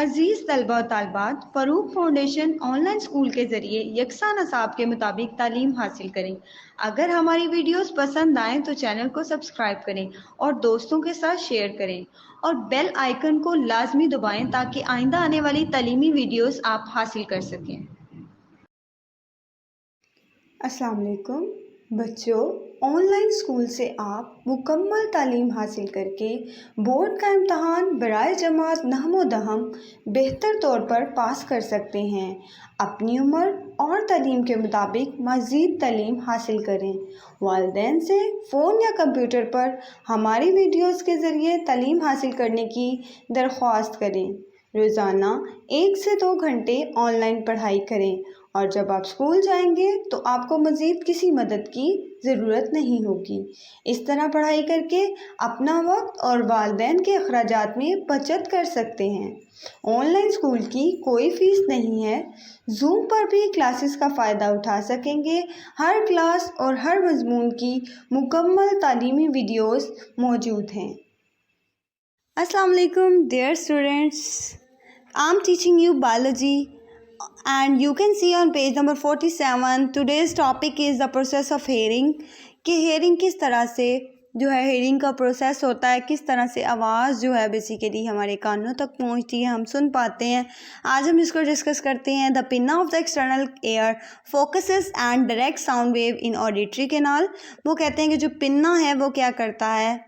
अजीज़ तलबा और तालबात, Farooq foundation online school के ज़रिए यकसा नसाब के मुताबिक तालीम हासिल करें। अगर हमारी वीडियोस पसंद आएँ तो चैनल को सब्सक्राइब करें और दोस्तों के साथ शेयर करें और बेल आइकन को लाजमी दबाएं ताकि आइंदा आने वाली तालीमी वीडियोस आप हासिल कर सकें। अस्सलाम वालेकुम बच्चों, ऑनलाइन स्कूल से आप मुकम्मल तालीम हासिल करके बोर्ड का इम्तहान बराए जमात नहमो दहम बेहतर तौर पर पास कर सकते हैं। अपनी उम्र और तालीम के मुताबिक मज़ीद तालीम हासिल करें। वालिदैन से फ़ोन या कंप्यूटर पर हमारी वीडियोस के ज़रिए तालीम हासिल करने की दरख्वास्त करें। रोज़ाना 1 से 2 घंटे ऑनलाइन पढ़ाई करें और जब आप स्कूल जाएंगे तो आपको मज़ीद किसी मदद की ज़रूरत नहीं होगी। इस तरह पढ़ाई करके अपना वक्त और वालिदैन के अखराजात में बचत कर सकते हैं। ऑनलाइन स्कूल की कोई फ़ीस नहीं है। जूम पर भी क्लासेस का फ़ायदा उठा सकेंगे। हर क्लास और हर मज़मून की मुकम्मल तालीमी वीडियोस मौजूद हैं। अस्सलाम वालेकुम dear students, I'm teaching you biology and you can see on page number 47 today's topic is the process of hearing कि hearing किस तरह से जो है hearing का प्रोसेस होता है, किस तरह से आवाज़ जो है बेसिकली हमारे कानों तक पहुंचती है, हम सुन पाते हैं। आज हम इसको डिस्कस करते हैं। The pinna of the external air focuses and direct sound wave in auditory canal. वो कहते हैं कि जो पिन्ना है वो क्या करता है,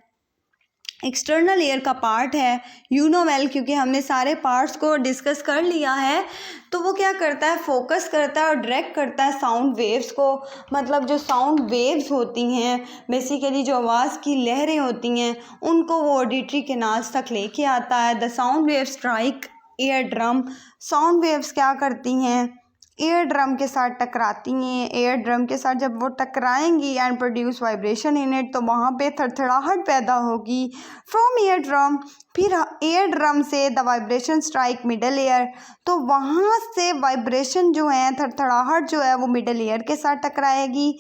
एक्सटर्नल एयर का पार्ट है। यू नो वेल, क्योंकि हमने सारे पार्ट्स को डिस्कस कर लिया है। तो वो क्या करता है, फोकस करता है और डायरेक्ट करता है साउंड वेव्स को। मतलब जो साउंड वेव्स होती हैं बेसिकली जो आवाज़ की लहरें होती हैं उनको वो ऑडिटरी कैनाल्स तक लेके आता है। The sound waves strike air drum. Sound waves क्या करती हैं, एयर ड्रम के साथ टकराती हैं। एयर ड्रम के साथ जब वो टकराएंगी and produce vibration in it, तो वहाँ पे थरथराहट पैदा होगी फ्रॉम एयर ड्रम। फिर एयर ड्रम से the vibration strike middle air, तो वहाँ से वाइब्रेशन जो है, थरथराहट जो है वो मिडल एयर के साथ टकराएगी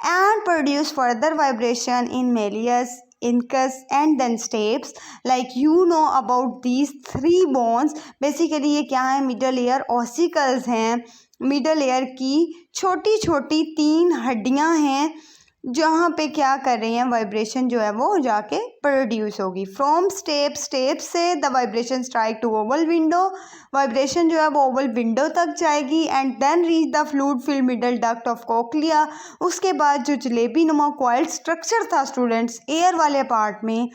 and produce further vibration in malleus, incus and then stapes. Like you know about these 3 bones. Basically ये क्या है, मिडल एयर ऑसिकल्स हैं। मिडल एयर की छोटी छोटी 3 हड्डियां हैं जहाँ पे क्या कर रही हैं, वाइब्रेशन जो है वो जाके प्रोड्यूस होगी। फ्रॉम स्टेप से the vibration strike to oval window, vibration जो है वो ओवल विंडो तक जाएगी and then reach the fluid filled middle duct of cochlea. उसके बाद जो जलेबी नुमा कॉइल्ड स्ट्रक्चर था स्टूडेंट्स एयर वाले पार्ट में,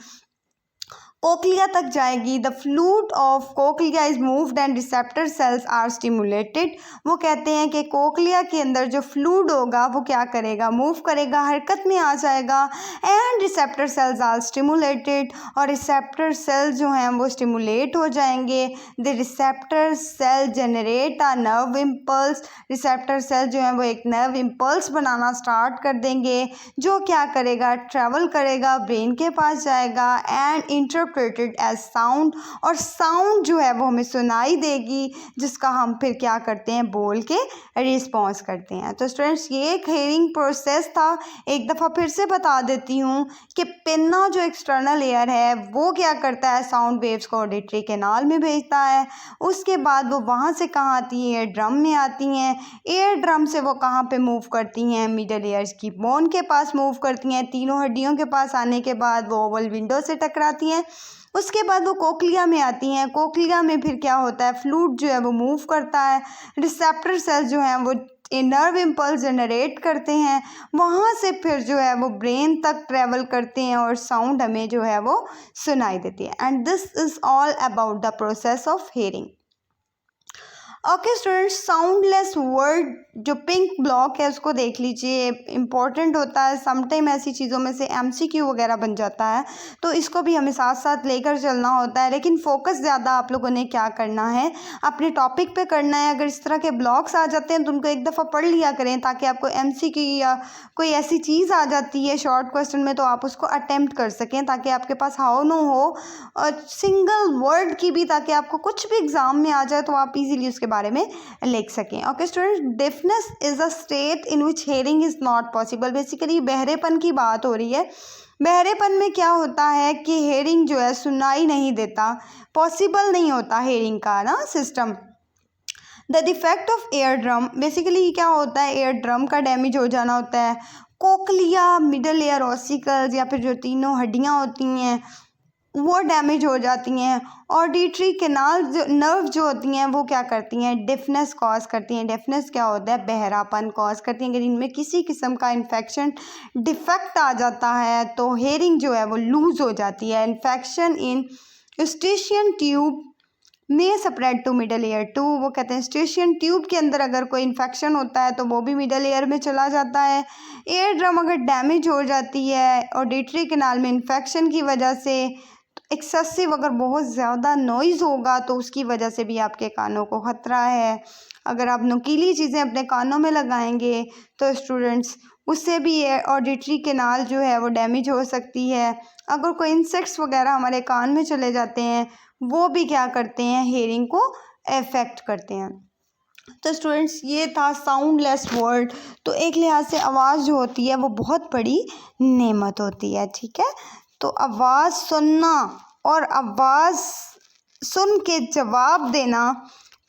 कोक्लिया तक जाएगी। The fluid of cochlea is moved and receptor cells are stimulated. वो कहते हैं कि कोक्लिया के अंदर जो फ्लूइड होगा वो क्या करेगा, मूव करेगा, हरकत में आ जाएगा and receptor cells are stimulated, और रिसेप्टर सेल्स जो हैं वो स्टिमुलेट हो जाएंगे। The receptor cell generate a nerve impulse. Receptor cell जो है वो एक नर्व इम्पल्स बनाना स्टार्ट कर देंगे जो क्या करेगा, ट्रैवल करेगा, ब्रेन के पास जाएगा एंड इंटरप्रेटेड एज साउंड, और साउंड जो है वो हमें सुनाई देगी जिसका हम फिर क्या करते हैं, बोल के रिस्पॉन्स करते हैं। तो स्टूडेंट्स ये एक हेयरिंग प्रोसेस था। एक दफ़ा फिर से बता देती हूँ कि पिन्ना जो एक्सटर्नल एयर है वो क्या करता है, साउंड वेव्स को ऑडिटरी कैनाल में भेजता है। उसके बाद वो वहाँ से कहाँ आती है, एयर ड्रम में आती हैं। एयर ड्रम से वो कहाँ पे मूव करती हैं, मिडल एयर्स की बोन के पास मूव करती हैं। तीनों हड्डियों के पास आने के बाद वो ओवल विंडो से टकराती हैं। उसके बाद वो कोक्लिया में आती हैं। कोक्लिया में फिर क्या होता है, फ्लूइड जो है वो मूव करता है। रिसेप्टर सेल्स जो हैं वो नर्व इम्पल्स जनरेट करते हैं, वहाँ से फिर जो है वो ब्रेन तक ट्रैवल करते हैं और साउंड हमें जो है वो सुनाई देती है। And this is all about the process of hearing. Okay students, soundless word जो पिंक ब्लॉक है उसको देख लीजिए, इम्पॉर्टेंट होता है। समटाइम ऐसी चीज़ों में से एमसीक्यू वगैरह बन जाता है, तो इसको भी हमें साथ साथ लेकर चलना होता है। लेकिन फोकस ज़्यादा आप लोगों ने क्या करना है, अपने टॉपिक पे करना है। अगर इस तरह के ब्लॉक्स आ जाते हैं तो उनको एक दफ़ा पढ़ लिया करें ताकि आपको एमसीक्यू या कोई ऐसी चीज़ आ जाती है शॉर्ट क्वेश्चन में तो आप उसको अटैम्प्ट कर सकें, ताकि आपके पास हाउ नो हो और सिंगल वर्ड की भी, ताकि आपको कुछ भी एग्ज़ाम में आ जाए तो आप इजीली उसके बारे में लिख सकें। Okay students, deafness is a state in which hearing is not possible. Basically बहरेपन की बात हो रही है बहरेपन में क्या होता है कि हेयरिंग जो है सुनाई नहीं देता, पॉसिबल नहीं होता हेयरिंग का ना system. The defect of air drum, basically क्या होता है, एयर ड्रम का डैमेज हो जाना होता है। कोकलिया, मिडल एयर ऑसिकल्स या फिर जो तीनों हड्डियाँ होती हैं वो डैमेज हो जाती हैं। ऑडिटरी कैनाल जो नर्व जो होती हैं वो क्या करती हैं, डिफनेस कॉज करती हैं। डिफनेस क्या होता है, बहरापन कॉज करती हैं। अगर इनमें किसी किस्म का इन्फेक्शन डिफेक्ट आ जाता है तो हेयरिंग जो है वो लूज हो जाती है। इन्फेक्शन इन यूस्टेशियन ट्यूब में spread to middle ear too, वो कहते हैं यूस्टेशियन ट्यूब के अंदर अगर कोई इन्फेक्शन होता है तो वो भी मिडल ईयर में चला जाता है। एयर ड्रम अगर डैमेज हो जाती है ऑडिटरी कैनाल में इन्फेक्शन की वजह से, एक्सेसिव अगर बहुत ज़्यादा नॉइज़ होगा तो उसकी वजह से भी आपके कानों को ख़तरा है। अगर आप नुकीली चीज़ें अपने कानों में लगाएंगे तो स्टूडेंट्स उससे भी ऑडिटरी कैनाल जो है वो डैमेज हो सकती है। अगर कोई इंसेक्ट्स वगैरह हमारे कान में चले जाते हैं वो भी क्या करते हैं, हेयरिंग को अफेक्ट करते हैं। तो स्टूडेंट्स ये था साउंडलेस वर्ल्ड। तो एक लिहाज से आवाज़ जो होती है वो बहुत बड़ी नेमत होती है, ठीक है। तो आवाज़ सुनना और आवाज़ सुन के जवाब देना,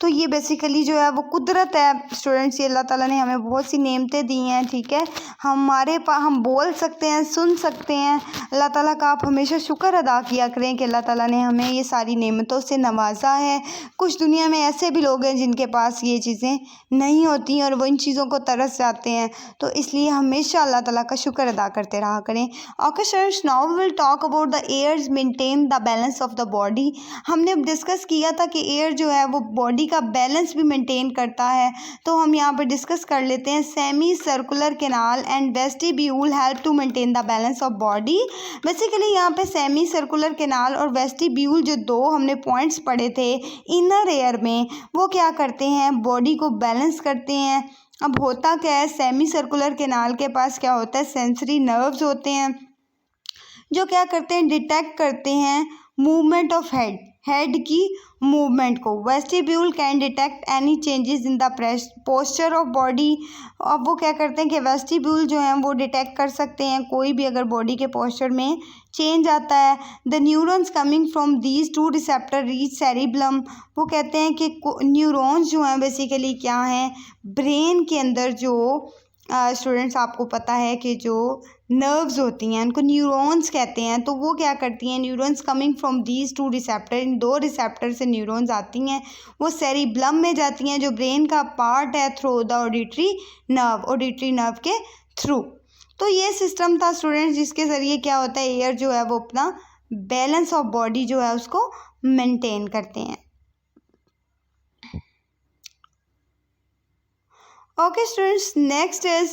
तो ये बेसिकली जो है वो कुदरत है स्टूडेंट्स। ये अल्लाह ताला ने हमें बहुत सी नेमतें दी हैं, ठीक है। हम बोल सकते हैं, सुन सकते हैं। अल्लाह ताला का आप हमेशा शुक्र अदा किया करें कि अल्लाह ताला ने हमें ये सारी नेमतों से नवाजा है। कुछ दुनिया में ऐसे भी लोग हैं जिनके पास ये चीज़ें नहीं होती और वो इन चीज़ों को तरस जाते हैं, तो इसलिए हमेशा अल्लाह ताला का शुक्र अदा करते रहा करें। Okay students, now we will talk about the ears maintain the balance of the body. हमने अब डिस्कस किया था कि एयर जो है वो बॉडी का बैलेंस भी मेंटेन करता है। तो हम यहाँ पर डिस्कस कर लेते हैं। Semicircular canal and vestibule help to maintain the balance of body. Basically यहाँ पे सेमी सर्कुलर कैनाल और वेस्टिब्यूल जो दो हमने पॉइंट्स पढ़े थे इनर एयर में, वो क्या करते हैं, बॉडी को बैलेंस करते हैं। अब होता क्या है, सेमी सर्कुलर कैनाल के पास क्या होता है, सेंसरी नर्व्स होते हैं जो क्या करते हैं, डिटेक्ट करते हैं मूवमेंट ऑफ हेड की मूवमेंट को। Vestibule can detect any changes in the posture of body. अब वो क्या करते हैं कि वेस्टिब्यूल जो है वो डिटेक्ट कर सकते हैं कोई भी अगर बॉडी के पोस्चर में चेंज आता है। The neurons coming from these two receptor reach cerebellum. वो कहते हैं कि न्यूरॉन्स जो हैं बेसिकली क्या हैं, ब्रेन के अंदर जो स्टूडेंट्स आपको पता है कि जो नर्व्स होती हैं उनको न्यूरॉन्स कहते हैं। तो वो क्या करती हैं, neurons coming from these two receptor, इन दो रिसेप्टर से न्यूरॉन्स आती हैं, वो सेरिब्लम में जाती हैं जो ब्रेन का पार्ट है, थ्रू द ऑडिटरी नर्व के थ्रू। तो ये सिस्टम था स्टूडेंट्स जिसके ज़रिए क्या होता है, एयर जो है वो अपना बैलेंस ऑफ बॉडी जो है उसको मेंटेन करते हैं। Okay students, next is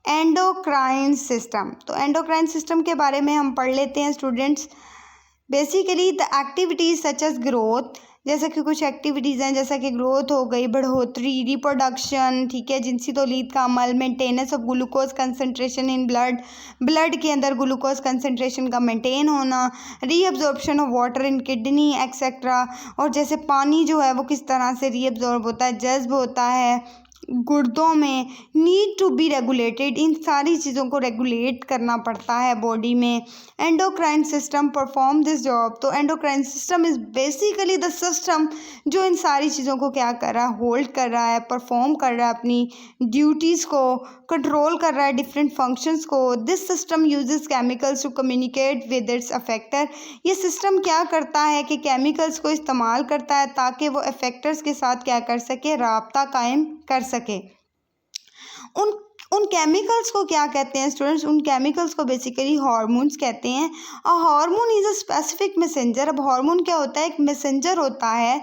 endocrine system. तो एंडोक्राइन सिस्टम के बारे में हम पढ़ लेते हैं students. Basically the activities such as growth, जैसा कि कुछ एक्टिविटीज़ हैं जैसा कि ग्रोथ हो गई, बढ़ोतरी, रिप्रोडक्शन, ठीक है, जिनसी तौलीद का अमल, maintenance of glucose concentration in blood के अंदर ग्लूकोज कंसनट्रेशन का मेंटेन होना, reabsorption of water in kidney etcetera. और जैसे पानी जो है वो किस तरह से रीअब्जॉर्ब होता है, जज्ब होता है गुर्दों में, नीड टू बी रेगुलेटेड, इन सारी चीज़ों को रेगुलेट करना पड़ता है बॉडी में। Endocrine system perform this job. तो endocrine system is basically the system जो इन सारी चीज़ों को क्या कर रहा है, होल्ड कर रहा है, परफॉर्म कर रहा है, अपनी ड्यूटीज़ को कंट्रोल कर रहा है, डिफरेंट फंक्शंस को। This system uses chemicals to communicate with its effector. ये सिस्टम क्या करता है कि केमिकल्स को इस्तेमाल करता है ताकि वो अफेक्टर्स के साथ क्या कर सके, राब्ता कायम कर सके। उन केमिकल्स को क्या कहते हैं स्टूडेंट्स, उन केमिकल्स को बेसिकली हार्मोन्स कहते हैं। और hormone is a specific messenger. अब हार्मोन क्या होता है, एक मैसेंजर होता है,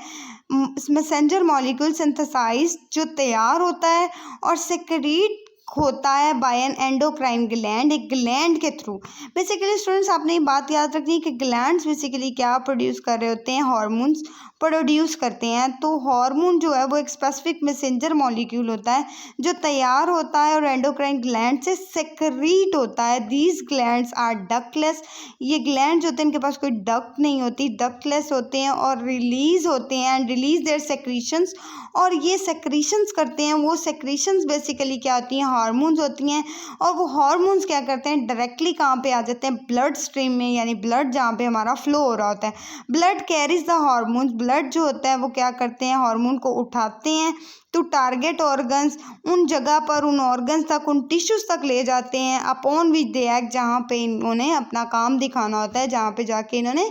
मैसेंजर मॉलिक्यूल सिंथेसाइज जो तैयार होता है और सेक्रेट होता है बाय एन एंडोक्राइन ग्लैंड, एक ग्लैंड के थ्रू। बेसिकली स्टूडेंट्स आपने ये बात याद रखनी है कि ग्लैंड्स बेसिकली क्या प्रोड्यूस कर रहे होते हैं, हार्मोन्स प्रोड्यूस करते हैं। तो हार्मोन जो है वो एक स्पेसिफिक मैसेंजर मॉलिक्यूल होता है जो तैयार होता है और एंडोक्राइन ग्लैंड से सेक्रीट होता है। These glands are ductless. ये ग्लैंड्स होते हैं इनके पास कोई डक्ट नहीं होती, डक्टलेस होते हैं और रिलीज होते हैं एंड रिलीज देयर सेक्रीशंस। और ये सेक्रीशंस करते हैं, वो सेक्रीशंस बेसिकली क्या होती हैं, हार्मोन्स होती हैं, और वो हार्मोन्स क्या करते हैं, डायरेक्टली कहाँ पे आ जाते हैं, ब्लड स्ट्रीम में, यानी ब्लड जहाँ पे हमारा फ्लो हो रहा होता है। Blood carries the hormones, blood जो होता है वो क्या करते हैं, हार्मोन को उठाते हैं टू टारगेट ऑर्गन्स, उन जगह पर, उन ऑर्गन्स तक, उन टिश्यूज तक ले जाते हैं, अपॉन विच दे एक्ट, जहाँ पे इन्होंने अपना काम दिखाना होता है, जहाँ पे जाके इन्होंने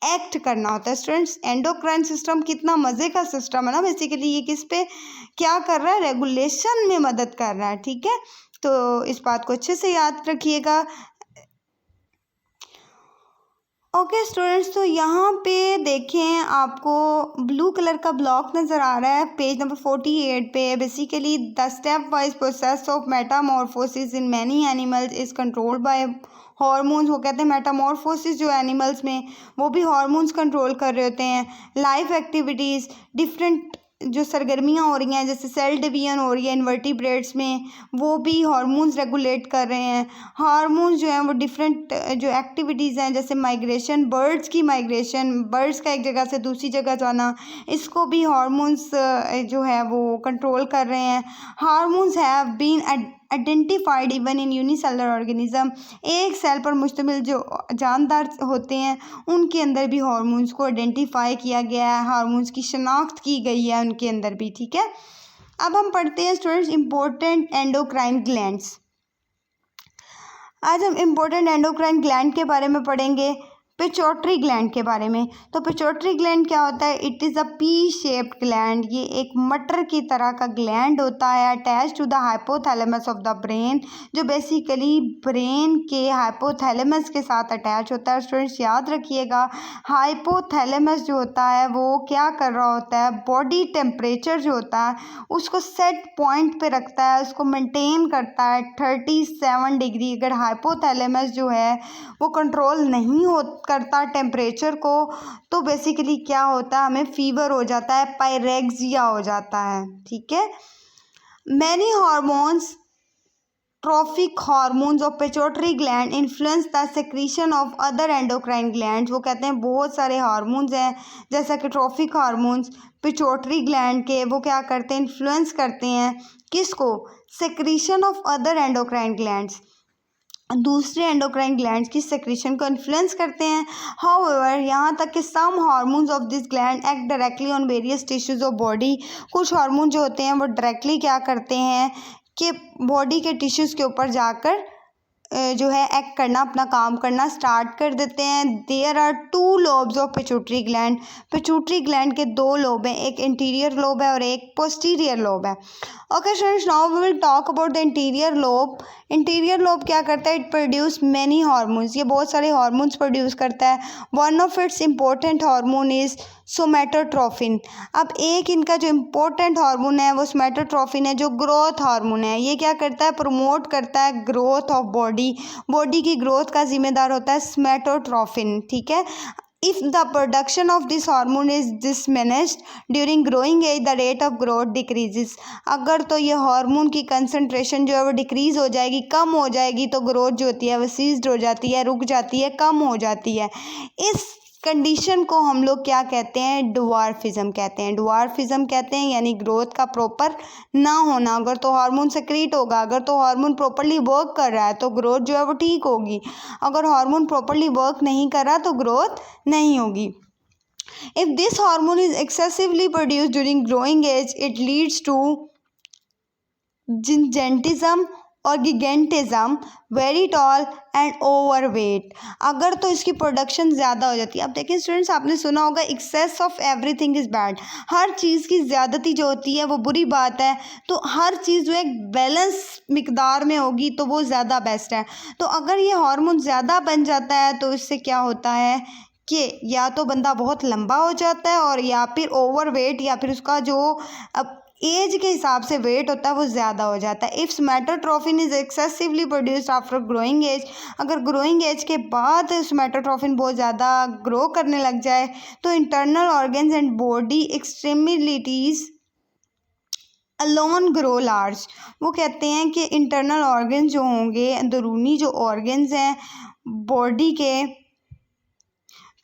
एक्ट करना होता है। स्टूडेंट्स, एंडोक्राइन सिस्टम कितना मज़े का सिस्टम है ना। बेसिकली ये किस पे क्या कर रहा है, रेगुलेशन में मदद कर रहा है। ठीक है, तो इस बात को अच्छे से याद रखिएगा। ओके स्टूडेंट्स, तो यहाँ पे देखें, आपको ब्लू कलर का ब्लॉक नज़र आ रहा है पेज नंबर 48 पे। Basically the step wise process of Metamorphosis in many animals is controlled by hormones. वो कहते हैं मेटामॉर्फोसिस जो एनिमल्स में, वो भी हॉर्मोन्स कंट्रोल कर रहे होते हैं। लाइफ एक्टिविटीज़, डिफरेंट जो सरगर्मियाँ हो रही हैं, जैसे सेल डिवीजन हो रही है इन्वर्टिब्रेट्स में, वो भी हार्मोन्स रेगुलेट कर रहे हैं। हार्मोन्स जो हैं वो डिफरेंट जो एक्टिविटीज़ हैं, जैसे माइग्रेशन, बर्ड्स की माइग्रेशन, बर्ड्स का एक जगह से दूसरी जगह जाना, इसको भी हार्मोन्स जो है वो कंट्रोल कर रहे हैं। Hormones have been identified even in unicellular organism, एक सेल पर मुश्तमिल जो जानदार होते हैं उनके अंदर भी हार्मोन्स को आइडेंटिफाई किया गया है, हार्मोन्स की शनाख्त की गई है उनके अंदर भी। ठीक है, अब हम पढ़ते हैं स्टूडेंट्स इम्पोर्टेंट एंडोक्राइन ग्लैंड्स। आज हम इम्पोर्टेंट एंडोक्राइन ग्लैंड के बारे में पढ़ेंगे, पिट्यूटरी ग्लैंड के बारे में। तो पिट्यूटरी ग्लैंड क्या होता है, it is a pea shaped gland, ये एक मटर की तरह का ग्लैंड होता है, attach to the hypothalamus of the brain, जो बेसिकली ब्रेन के हाइपोथैलेमस के साथ अटैच होता है। स्टूडेंट्स याद रखिएगा, हाइपोथैलेमस जो होता है वो क्या कर रहा होता है, बॉडी टेम्परेचर जो होता है उसको सेट पॉइंट पे रखता है, उसको मेंटेन करता है 37 डिग्री। अगर हाइपोथैलेमस जो है वो कंट्रोल नहीं हो करता टेम्परेचर को, तो बेसिकली क्या होता है, हमें फीवर हो जाता है, पायरेक्सिया हो जाता है। ठीक है, many hormones, trophic hormones of pituitary gland influence the secretion of other endocrine glands. वो कहते हैं बहुत सारे हार्मोन्स हैं, जैसा कि ट्रॉफिक हार्मोन्स पिट्यूटरी ग्लैंड के, वो क्या करते हैं, इन्फ्लुएंस करते हैं किसको, secretion of other endocrine glands, दूसरे एंडोक्राइन ग्लैंड्स की सेक्रेशन को इन्फ्लुएंस करते हैं। हाउएवर, यहाँ तक कि some hormones of this gland act directly on various tissues of body, कुछ हार्मोन जो होते हैं वो डायरेक्टली क्या करते हैं कि बॉडी के टिश्यूज़ के ऊपर जाकर जो है एक्ट करना, अपना काम करना स्टार्ट कर देते हैं। There are 2 lobes of pituitary gland, pituitary gland के 2 लोब हैं, एक इंटीरियर लोब है और एक पोस्टीरियर लोब है। Okay students, now we will talk about the interior lobe. Interior lobe क्या करता है, इट प्रोड्यूस मैनी हार्मोन्स, ये बहुत सारे हार्मोन्स प्रोड्यूस करता है। One of its important hormone is somatotrophin. अब एक इनका जो इम्पोर्टेंट हार्मोन है वो सोमेटोट्रोफिन है, जो ग्रोथ हार्मोन है। ये क्या करता है, प्रमोट करता है ग्रोथ ऑफ बॉडी, बॉडी की ग्रोथ का जिम्मेदार होता है सोमेटोट्रोफिन। ठीक है, if the production of this hormone is diminished during growing age, the rate of growth decreases। अगर तो ये हार्मोन की कंसंट्रेशन जो है वो डिक्रीज हो जाएगी, कम हो जाएगी, तो ग्रोथ जो होती है वो सीज्ड हो जाती है, रुक जाती है, कम हो जाती है। इस कंडीशन को हम लोग क्या कहते हैं, ड्वार्फिज्म कहते हैं। ड्वार्फिज्म कहते हैं यानी ग्रोथ का प्रॉपर ना होना। अगर तो हार्मोन सेक्रीट होगा, अगर तो हार्मोन प्रॉपरली वर्क कर रहा है तो ग्रोथ जो है वो ठीक होगी, अगर हार्मोन प्रॉपरली वर्क नहीं कर रहा तो ग्रोथ नहीं होगी। If this hormone is excessively produced during growing age, it leads to gigantism और gigantism, very tall and overweight. अगर तो इसकी प्रोडक्शन ज़्यादा हो जाती है। अब देखिए स्टूडेंट्स, आपने सुना होगा excess of everything is bad, हर चीज़ की ज़्यादती जो होती है वो बुरी बात है। तो हर चीज़ जो एक बैलेंस मिकदार में होगी तो वो ज़्यादा बेस्ट है। तो अगर ये हार्मोन ज़्यादा बन जाता है तो इससे क्या होता है कि या तो बंदा बहुत लंबा हो जाता है, और या फिर ओवरवेट, या फिर उसका जो अब एज के हिसाब से वेट होता है वो ज़्यादा हो जाता है। If somatotrophin is excessively produced after growing age, अगर ग्रोइंग एज के बाद सोमेटोट्रोफिन बहुत ज़्यादा ग्रो करने लग जाए तो internal organs and body extremities alone grow large. वो कहते हैं कि इंटरनल ऑर्गन्स जो होंगे, अंदरूनी जो ऑर्गन्स हैं बॉडी के,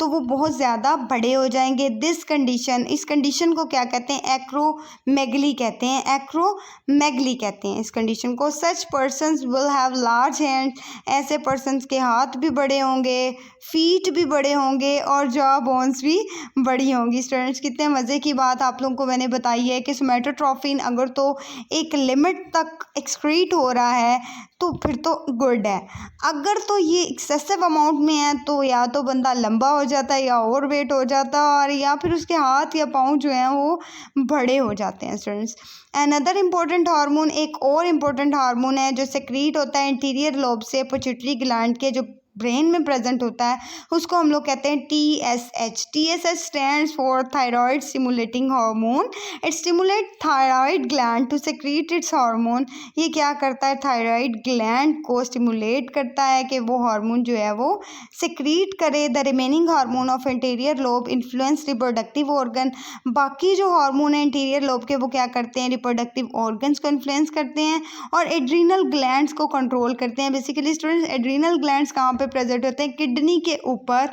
तो वो बहुत ज़्यादा बड़े हो जाएंगे। दिस कंडीशन, इस कंडीशन को क्या कहते हैं? एक्रोमेगली कहते हैं, एक्रोमेगली कहते हैं इस कंडीशन को। Such persons will have large hand, ऐसे पर्सनस के हाथ भी बड़े होंगे, फीट भी बड़े होंगे और जॉ बोन्स भी बड़ी होंगी। स्टूडेंट्स, कितने मज़े की बात आप लोगों को मैंने बताई है कि सोमैटोट्रोफिन अगर तो एक लिमिट तक एक्सक्रीट हो रहा है तो फिर तो गुड है। अगर तो ये एक्सेसिव अमाउंट में है तो या तो बंदा लंबा हो जाता है या ओवर वेट हो जाता है, और या फिर उसके हाथ या पाँव जो हैं वो बड़े हो जाते हैं। स्टूडेंट्स, अनदर इम्पोर्टेंट हार्मोन, एक और इम्पोर्टेंट हार्मोन है जो सेक्रीट होता है इंटीरियर लोब से, पिट्यूटरी ग्लैंड के जो ब्रेन में प्रेजेंट होता है, उसको हम लोग कहते हैं TSH। TSH stands for thyroid stimulating hormone. It stimulate thyroid gland to secrete its hormone. ये क्या करता है? थायराइड ग्लैंड को स्टिमुलेट करता है कि वो हार्मोन जो है वो सेक्रीट करे। The remaining hormone of interior lobe influence reproductive organ. बाकी जो हार्मोन है इंटीरियर लोब के वो क्या करते हैं? रिप्रोडक्टिव ऑर्गन्स को इन्फ्लुएंस करते हैं और एड्रीनल ग्लैंड्स को कंट्रोल करते हैं। बेसिकली स्टूडेंट्स, एड्रीनल ग्लैंड्स कहाँ पे प्रेजेंट होते हैं? किडनी के ऊपर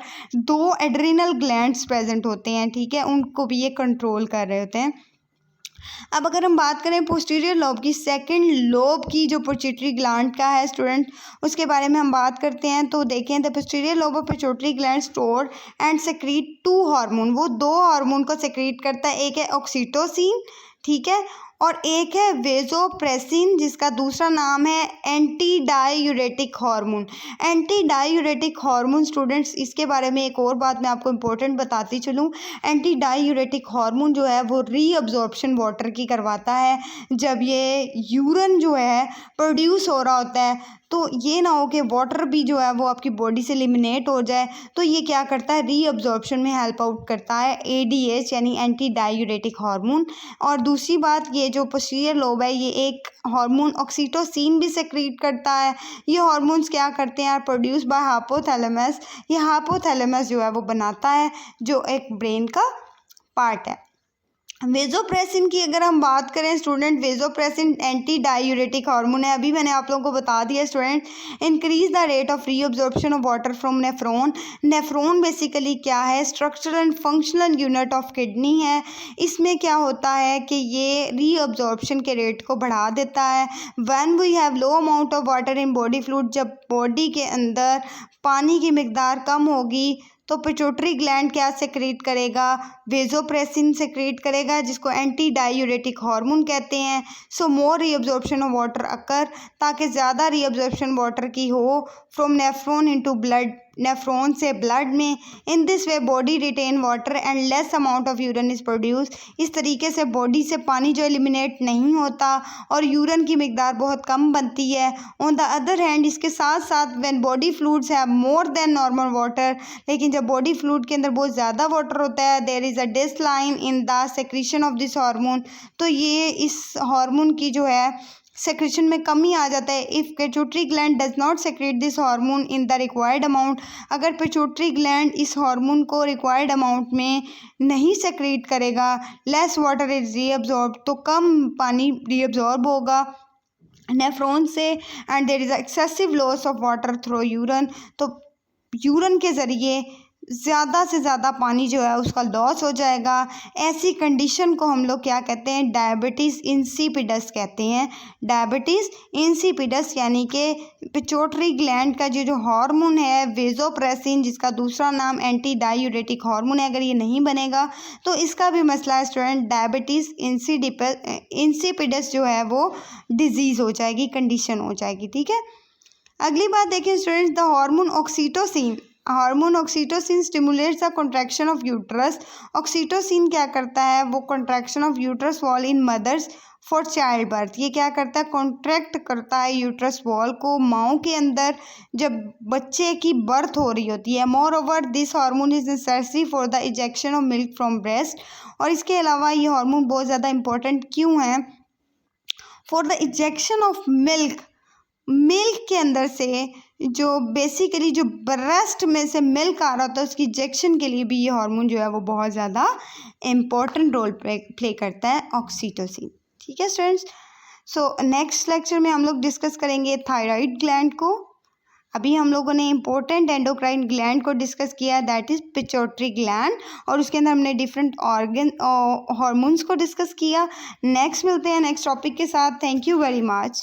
2 एड्रीनल ग्लैंड्स प्रेजेंट होते हैं, ठीक है, उनको भी ये कंट्रोल कर रहे होते हैं। अब अगर हम बात करें पोस्टीरियर लोब की, सेकंड लोब की जो पिट्यूटरी ग्लैंड का है स्टूडेंट, उसके बारे में हम बात करते हैं तो देखें, the posterior lobe of pituitary gland store and secrete 2 hormone. वो 2 हार्मोन को सेक्रीट करता है, एक है ऑक्सीटोसिन, ठीक है, और एक है वेजोप्रेसिन, जिसका दूसरा नाम है anti diuretic hormone. Anti diuretic hormone students, इसके बारे में एक और बात मैं आपको इम्पोर्टेंट बताती चलूँ। एंटी डायूरेटिक हार्मोन जो है वो रीअब्जॉर्प्शन वाटर की करवाता है। जब ये यूरिन जो है प्रोड्यूस हो रहा होता है तो ये ना हो कि वाटर भी जो है वो आपकी बॉडी से एलिमिनेट हो जाए, तो ये क्या करता है? रीअब्जॉर्प्शन में हेल्प आउट करता है ADH यानी एंटी डायूरेटिक हार्मोन। और दूसरी बात, ये जो पोस्टीरियर लोब है ये एक हार्मोन ऑक्सीटोसिन भी सेक्रीट करता है। ये हार्मोन्स क्या करते हैं? Produce by hypothalamus. ये हाइपोथैलेमस जो है वो बनाता है, जो एक ब्रेन का पार्ट है। वेजोप्रेसिन की अगर हम बात करें student, vasopressin anti diuretic hormone है, अभी मैंने आप लोगों को बता दिया student. Increase the rate of reabsorption of water from nephron. Nephron basically क्या है? Structural and functional unit of kidney है। इसमें क्या होता है कि ये रीअब्जॉर्प्शन के रेट को बढ़ा देता है। When we have low amount of water in body fluid, जब बॉडी के अंदर पानी की मिकदार कम होगी तो पिट्यूटरी ग्लैंड क्या सेक्रेट करेगा? वेजोप्रेसिन सेक्रेट करेगा, जिसको एंटी डायूरेटिक हार्मोन कहते हैं। So more reabsorption of water occur, ताकि ज़्यादा रीअब्जॉर्प्शन वाटर की हो from nephron into blood, nephron से ब्लड में। In this way body retain water and less amount of urine is produce. इस तरीके से बॉडी से पानी जो एलिमिनेट नहीं होता और यूरिन की मिकदार बहुत कम बनती है। ऑन द अदर हैंड, इसके साथ साथ when body fluids have more than normal water, लेकिन जब बॉडी फ्लूइड के अंदर बहुत ज़्यादा वाटर होता है, there is a decline in the secretion of this hormone. तो ये इस हार्मोन की जो है सेक्रेशन में कमी आ जाता है। If pituitary gland does not secrete this hormone in the required amount, अगर पिट्यूटरी ग्लैंड इस हार्मोन को रिक्वायर्ड अमाउंट में नहीं सेक्रेट करेगा, लेस वाटर इज रीअब्जॉर्ब, तो कम पानी रीअब्जॉर्ब होगा नेफ्रॉन से, and there is excessive loss of water through urine. तो यूरिन के ज़रिए ज़्यादा से ज़्यादा पानी जो है उसका लॉस हो जाएगा। ऐसी कंडीशन को हम लोग क्या कहते हैं? डायबिटीज़ इंसिपिडस कहते हैं। डायबिटीज़ इंसिपिडस यानी कि पिट्यूटरी ग्लैंड का जो हार्मोन है वेजोप्रेसिन, जिसका दूसरा नाम एंटी डायूरेटिक हार्मोन है, अगर ये नहीं बनेगा तो इसका भी मसला है स्टूडेंट। डायबिटीज़ इंसिपिडस जो है वो डिजीज़ हो जाएगी, कंडीशन हो जाएगी, ठीक है। अगली बात देखें students, the hormone oxytocin. Hormone oxytocin stimulates the contraction of uterus. Oxytocin क्या करता है? वो contraction of uterus wall in mothers for child birth. ये क्या करता है? कॉन्ट्रैक्ट करता है यूट्रस वॉल को माओं के अंदर जब बच्चे की बर्थ हो रही होती है। More over this hormone is necessary for the ejection of milk from breast. और इसके अलावा ये हार्मोन बहुत ज़्यादा इंपॉर्टेंट क्यों है? For the ejection of milk, milk के अंदर से जो बेसिकली जो ब्रेस्ट में से मिल्क आ रहा होता है उसकी इंजेक्शन के लिए भी ये हार्मोन जो है वो बहुत ज़्यादा इम्पोर्टेंट रोल प्ले करता है, ऑक्सीटोसिन, ठीक है स्टूडेंट्स। सो नेक्स्ट लेक्चर में हम लोग डिस्कस करेंगे थायराइड ग्लैंड को। अभी हम लोगों ने इम्पोर्टेंट एंडोक्राइन ग्लैंड को डिस्कस किया, दैट इज पिट्यूटरी ग्लैंड, और उसके अंदर हमने डिफरेंट ऑर्गन हार्मोन्स को डिस्कस किया। नेक्स्ट मिलते हैं नेक्स्ट टॉपिक के साथ। Thank you very much.